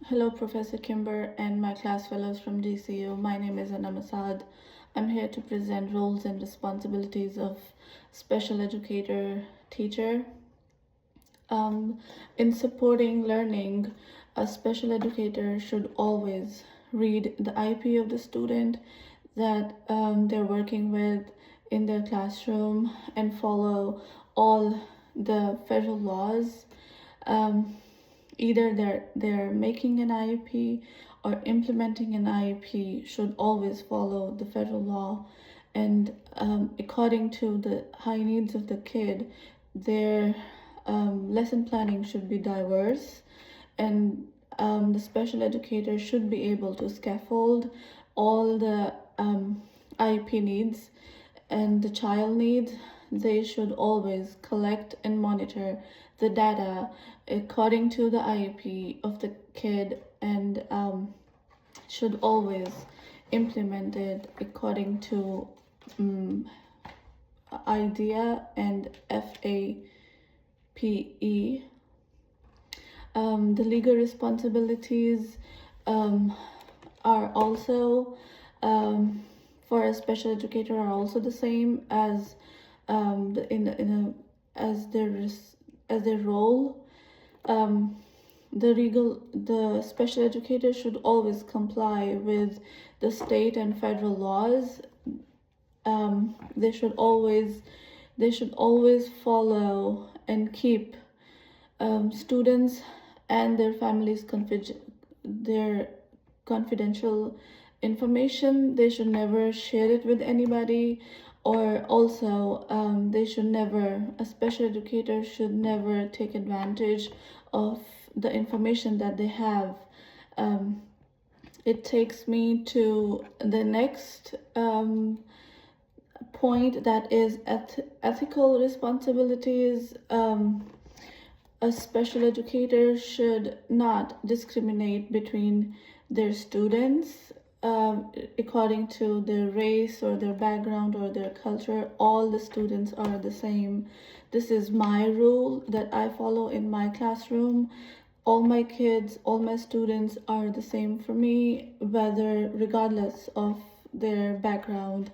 Hello, Professor Kimber and my class fellows from DCU. My name is Anna Masad. I'm here to present roles and responsibilities of special educator teacher. In supporting learning, a special educator should always read the IP of the student that they're working with in their classroom and follow all the federal laws. Either they're making an IEP or implementing an IEP should always follow the federal law, and according to the high needs of the kid, their lesson planning should be diverse, and the special educator should be able to scaffold all the IEP needs and the child needs. They should always collect and monitor the data according to the IEP of the kid, and should always implement it according to IDEA and FAPE. The legal responsibilities are also for a special educator are also the same as as their role. The special educator should always comply with the state and federal laws. They should always follow and keep students and their families their confidential information. They should never share it with anybody, or also a special educator should never take advantage of the information that they have. It takes me to the next point, that is ethical responsibilities. A special educator should not discriminate between their students according to their race or their background or their culture. All the students are the same. This is my rule that I follow in my classroom. All my kids, all my students are the same for me, regardless of their background.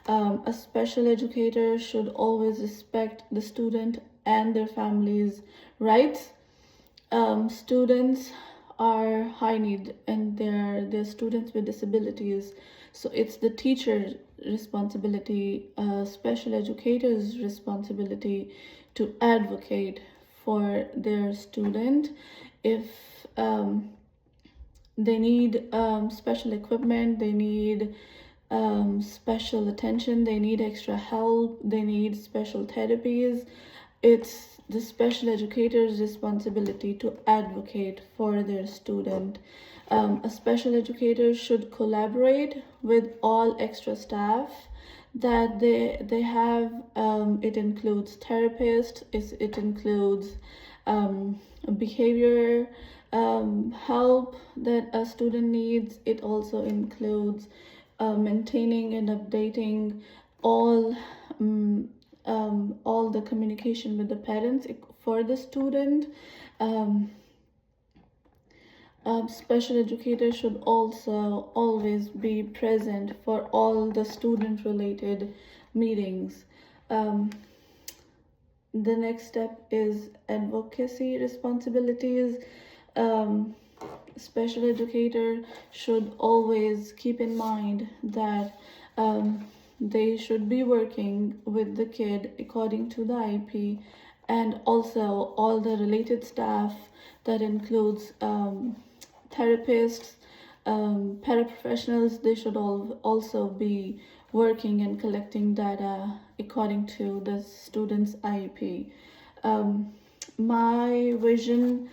A special educator should always respect the student and their families' rights. Students are high need, and they're students with disabilities, so it's the teacher's responsibility, special educator's responsibility to advocate for their student. If they need special equipment, they need special attention, they need extra help, they need special therapies, it's the special educator's responsibility to advocate for their student. A special educator should collaborate with all extra staff that they have. It includes therapists, it includes behavior help that a student needs. It also includes maintaining and updating all the communication with the parents for the student. Special educators should also always be present for all the student related meetings. The next step is advocacy responsibilities. Special educator should always keep in mind that they should be working with the kid according to the IEP, and also all the related staff that includes therapists, paraprofessionals. They should also be working and collecting data according to the student's IEP. My vision,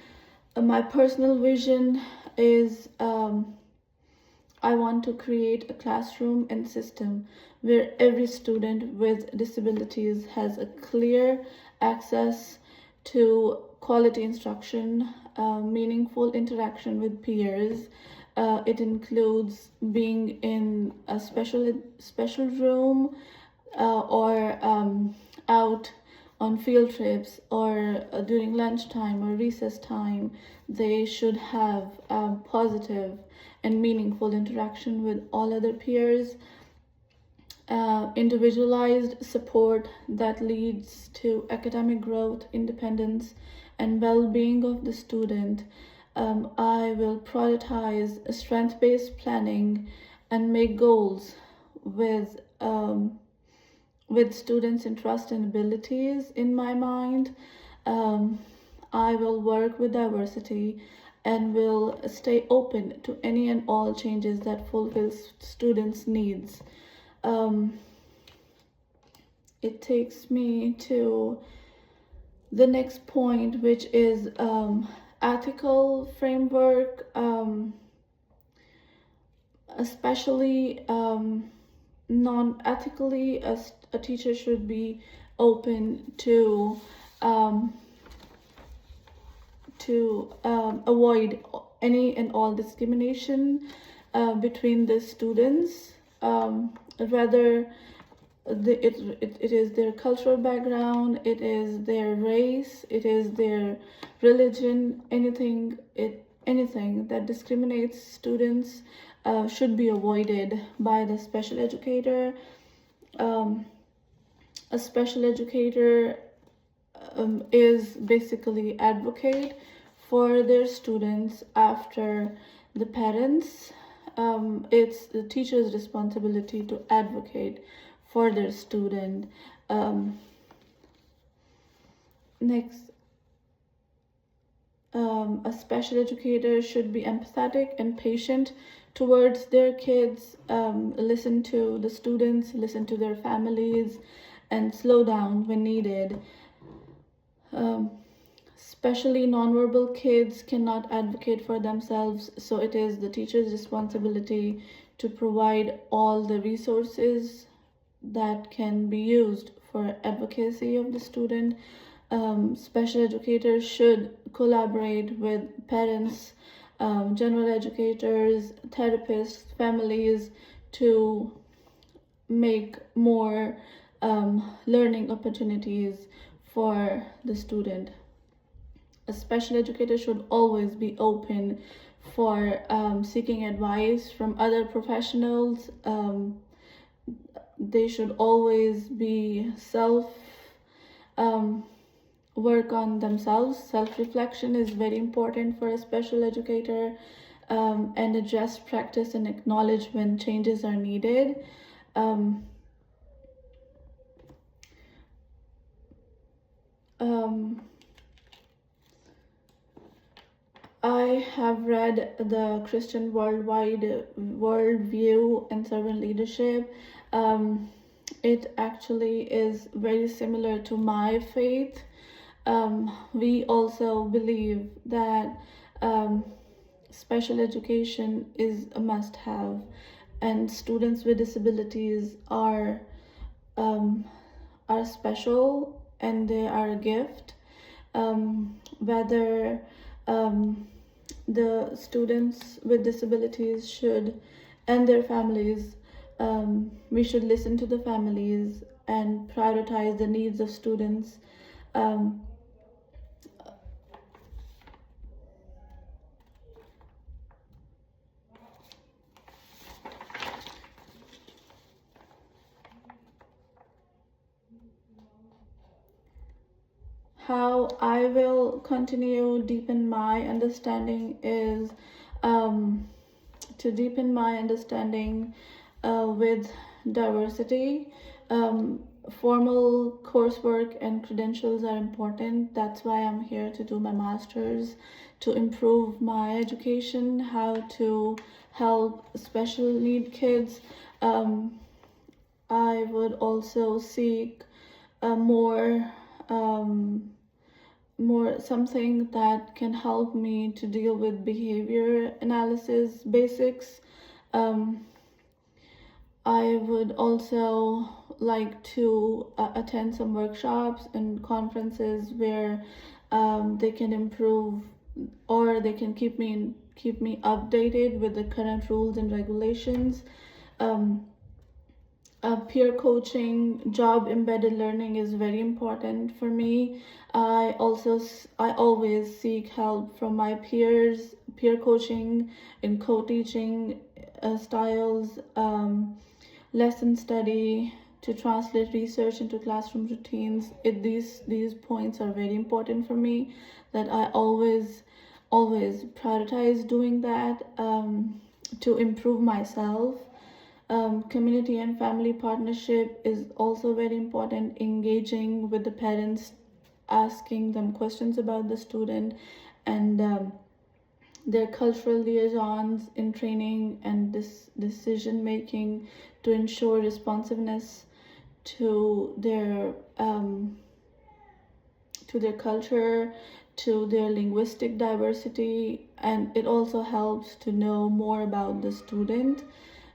my personal vision is I want to create a classroom and system where every student with disabilities has a clear access to quality instruction, meaningful interaction with peers. It includes being in a special room or out on field trips or during lunchtime or recess time, they should have positive and meaningful interaction with all other peers. Individualized support that leads to academic growth, independence, and well-being of the student. I will prioritize strength-based planning and make goals with students' interests and abilities in my mind. I will work with diversity and will stay open to any and all changes that fulfill students' needs. It takes me to the next point, which is ethical framework, especially non-ethically. A teacher should be open to avoid any and all discrimination between the students, whether it is their cultural background, it is their race, it is their religion, anything that discriminates students should be avoided by the special educator. A special educator is basically advocate for their students after the parents. It's the teacher's responsibility to advocate for their student. Next, a special educator should be empathetic and patient towards their kids, listen to the students, listen to their families, and slow down when needed. Especially nonverbal kids cannot advocate for themselves, so it is the teacher's responsibility to provide all the resources that can be used for advocacy of the student. Special educators should collaborate with parents, general educators, therapists, families to make more learning opportunities for the student. A special educator should always be open for seeking advice from other professionals. They should always be work on themselves. Self-reflection is very important for a special educator, and adjust, practice, and acknowledge when changes are needed. I have read the Christian worldview and servant leadership. It actually is very similar to my faith. We also believe that special education is a must-have, and students with disabilities are special and they are a gift. Whether the students with disabilities should and their families, we should listen to the families and prioritize the needs of students. How I will continue deepen my understanding is to deepen my understanding with diversity. Formal coursework and credentials are important. That's why I'm here to do my master's, to improve my education, how to help special need kids. I would also seek more something that can help me to deal with behavior analysis basics. I would also like to attend some workshops and conferences where they can improve, or they can keep me updated with the current rules and regulations. Peer coaching, job embedded learning is very important for me. I always seek help from my peers, peer coaching and co-teaching styles, lesson study to translate research into classroom routines. These points are very important for me. That I always prioritize doing that to improve myself. Community and family partnership is also very important. Engaging with the parents, asking them questions about the student, and their cultural liaisons in training and decision making to ensure responsiveness to their culture, to their linguistic diversity, and it also helps to know more about the student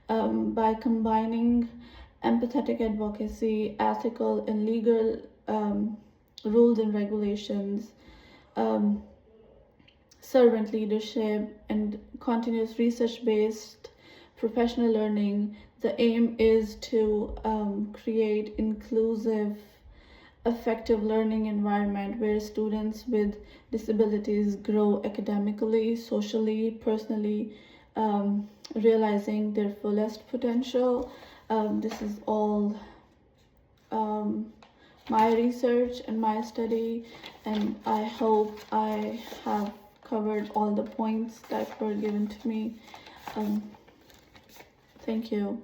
by combining empathetic advocacy, ethical and legal rules and regulations, um, servant leadership, and continuous research-based professional learning. The aim is to create inclusive, effective learning environment where students with disabilities grow academically, socially, personally, realizing their fullest potential. This is all my research and my study, and I hope I have covered all the points that were given to me. Thank you.